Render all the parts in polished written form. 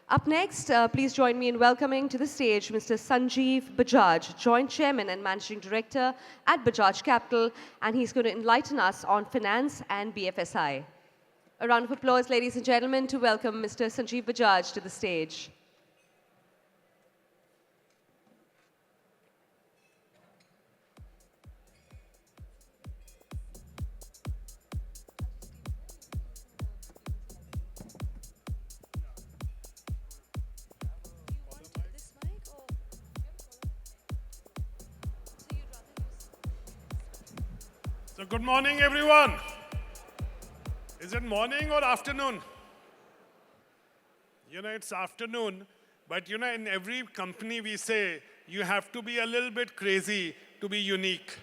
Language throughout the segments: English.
Up next, please join me in welcoming to the stage Mr. Sanjiv Bajaj, Joint Chairman and Managing Director at Bajaj Capital, and he's going to enlighten us on finance and BFSI. A round of applause, ladies and gentlemen, to welcome Mr. Sanjiv Bajaj to the stage. So good morning, everyone. Is it morning or afternoon? It's afternoon, but in every company we say you have to be a little bit crazy to be unique.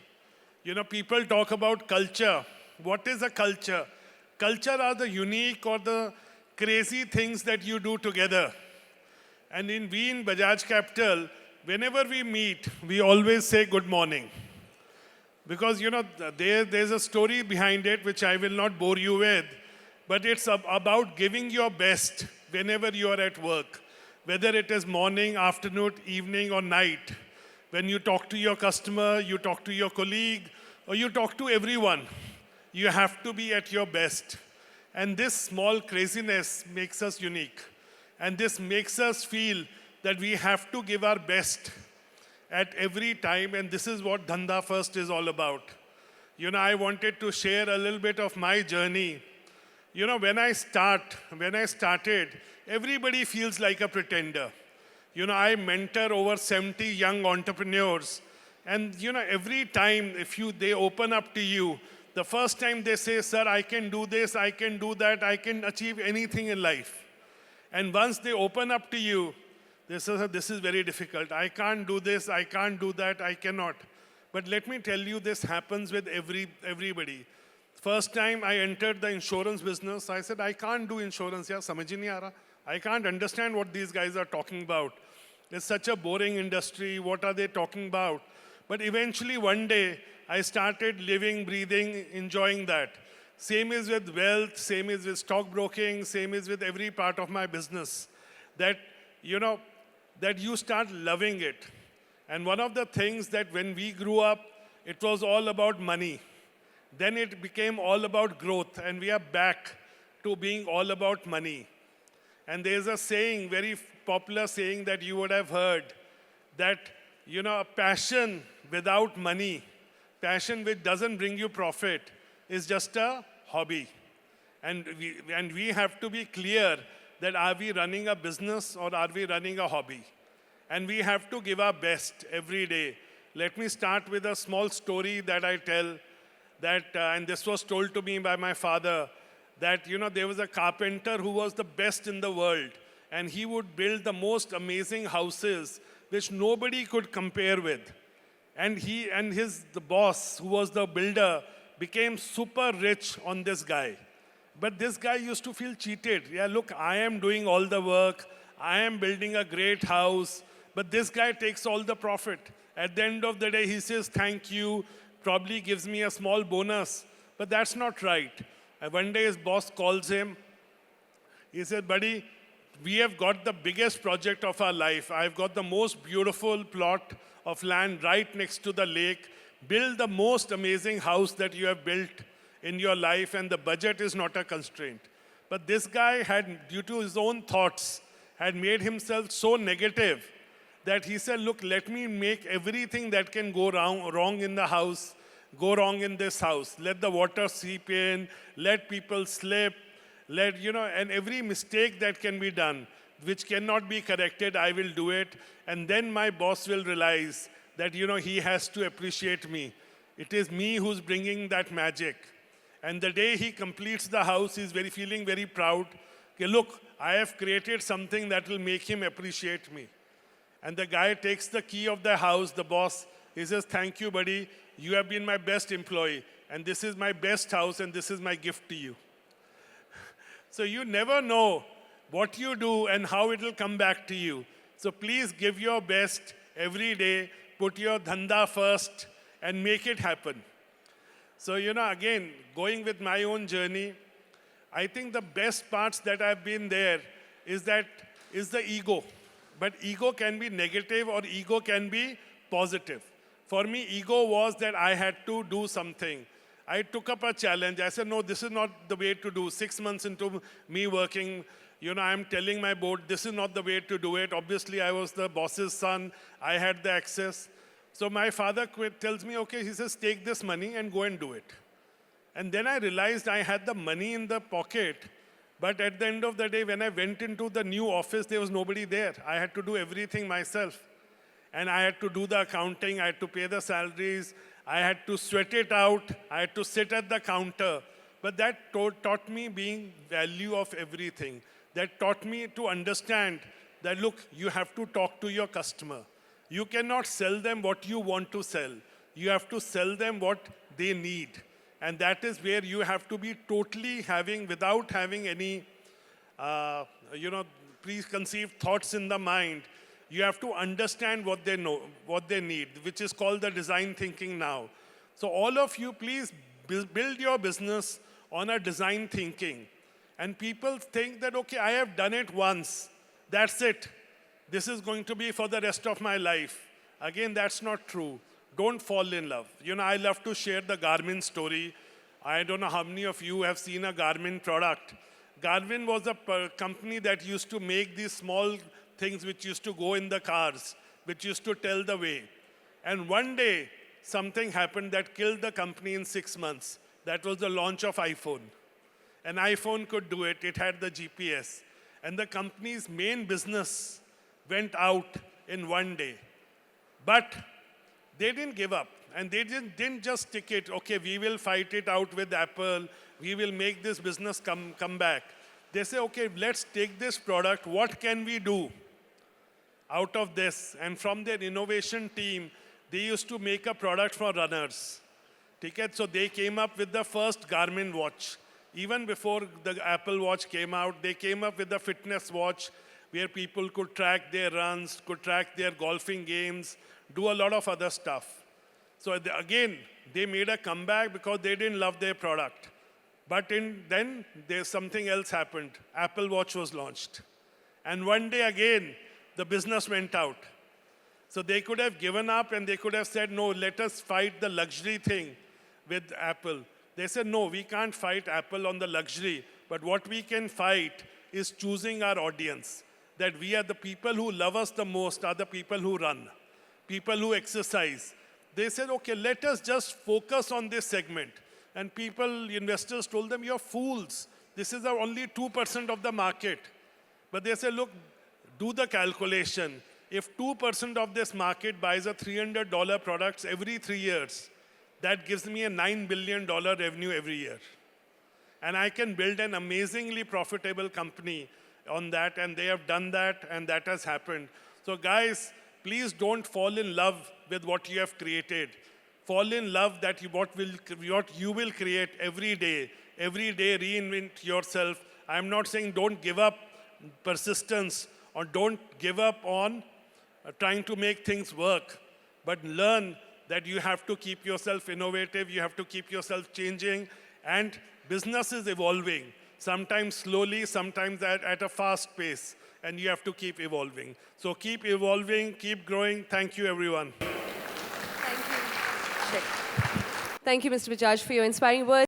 People talk about culture. What is a culture? Culture are the unique or the crazy things that you do together. And in Bajaj Capital, whenever we meet, we always say good morning. Because, there's a story behind it which I will not bore you with, but it's about giving your best whenever you are at work, whether it is morning, afternoon, evening, or night. When you talk to your customer, you talk to your colleague, or you talk to everyone, you have to be at your best. And this small craziness makes us unique. And this makes us feel that we have to give our best at every time, and this is what Dhanda First is all about. I wanted to share a little bit of my journey. When I started, everybody feels like a pretender. I mentor over 70 young entrepreneurs, and every time they open up to you, the first time they say, "Sir, I can do this, I can do that, I can achieve anything in life." And once they open up to you, they say, "This is very difficult. I can't do this, I can't do that, I cannot." But let me tell you, this happens with everybody. First time I entered the insurance business, I said, "I can't do insurance. Yeah, samajh hi nahi aa raha. I can't understand what these guys are talking about. It's such a boring industry. What are they talking about?" But eventually one day, I started living, breathing, enjoying that. Same is with wealth, same is with stockbroking, same is with every part of my business. That you start loving it. And one of the things that when we grew up, it was all about money. Then it became all about growth, and we are back to being all about money. And there's a saying, very popular saying that you would have heard, that, a passion without money, passion which doesn't bring you profit, is just a hobby. And we have to be clear that are we running a business or are we running a hobby? And we have to give our best every day. Let me start with a small story that I tell, and this was told to me by my father, that there was a carpenter who was the best in the world, and he would build the most amazing houses which nobody could compare with. And the boss, who was the builder, became super rich on this guy. But this guy used to feel cheated. Yeah, look, I am doing all the work. I am building a great house. But this guy takes all the profit. At the end of the day, he says, "Thank you," probably gives me a small bonus. But that's not right. And one day his boss calls him. He said, "Buddy, we have got the biggest project of our life. I've got the most beautiful plot of land right next to the lake. Build the most amazing house that you have built in your life, and the budget is not a constraint." But this guy had, due to his own thoughts, had made himself so negative that he said, "Look, let me make everything that can go wrong in the house, go wrong in this house. Let the water seep in, let people slip, and every mistake that can be done, which cannot be corrected, I will do it. And then my boss will realize that, he has to appreciate me. It is me who's bringing that magic." And the day he completes the house, he's feeling very proud. Okay, look, I have created something that will make him appreciate me. And the guy takes the key of the house, the boss, he says, "Thank you, buddy. You have been my best employee. And this is my best house, and this is my gift to you." So you never know what you do and how it will come back to you. So please give your best every day, put your dhanda first, and make it happen. So, again, going with my own journey, I think the best parts that I've been there is that is the ego. But ego can be negative or ego can be positive. For me, ego was that I had to do something. I took up a challenge. I said, no, this is not the way to do. 6 months into me working, I'm telling my board, this is not the way to do it. Obviously, I was the boss's son. I had the access. So my father tells me, okay, he says, take this money and go and do it. And then I realized I had the money in the pocket, but at the end of the day, when I went into the new office, there was nobody there. I had to do everything myself. And I had to do the accounting, I had to pay the salaries, I had to sweat it out, I had to sit at the counter. But that taught me being value of everything. That taught me to understand that, look, you have to talk to your customer. You cannot sell them what you want to sell. You have to sell them what they need. And that is where you have to be totally without having any, preconceived thoughts in the mind. You have to understand what they know, what they need, which is called the design thinking now. So all of you, please build your business on a design thinking. And people think that, okay, I have done it once. That's it. This is going to be for the rest of my life. Again, that's not true. Don't fall in love. I love to share the Garmin story. I don't know how many of you have seen a Garmin product. Garmin was a company that used to make these small things which used to go in the cars, which used to tell the way. And one day, something happened that killed the company in 6 months. That was the launch of iPhone. An iPhone could do it. It had the GPS. And the company's main business went out in one day. But they didn't give up. And they didn't just stick it, okay, we will fight it out with Apple. We will make this business come back. They say, okay, let's take this product. What can we do out of this? And from their innovation team, they used to make a product for runners. So they came up with the first Garmin watch. Even before the Apple Watch came out, they came up with the fitness watch where people could track their runs, could track their golfing games, do a lot of other stuff. So again, they made a comeback because they didn't love their product. But then there's something else happened. Apple Watch was launched. And one day again, the business went out. So they could have given up and they could have said, no, let us fight the luxury thing with Apple. They said, no, we can't fight Apple on the luxury. But what we can fight is choosing our audience. That we are the people who love us the most are the people who run, people who exercise. They said, okay, let us just focus on this segment. And investors told them, you're fools. This is only 2% of the market. But they said, look, do the calculation. If 2% of this market buys a $300 products every 3 years, that gives me a $9 billion revenue every year. And I can build an amazingly profitable company on that, and they have done that, and that has happened. So guys, please don't fall in love with what you have created. Fall in love that what you will create every day. Every day, reinvent yourself. I'm not saying don't give up persistence or don't give up on trying to make things work, but learn that you have to keep yourself innovative, you have to keep yourself changing, and business is evolving. Sometimes slowly, sometimes at a fast pace, and you have to keep evolving. So keep evolving, keep growing. Thank you, everyone. Thank you, Mr. Bajaj, for your inspiring words.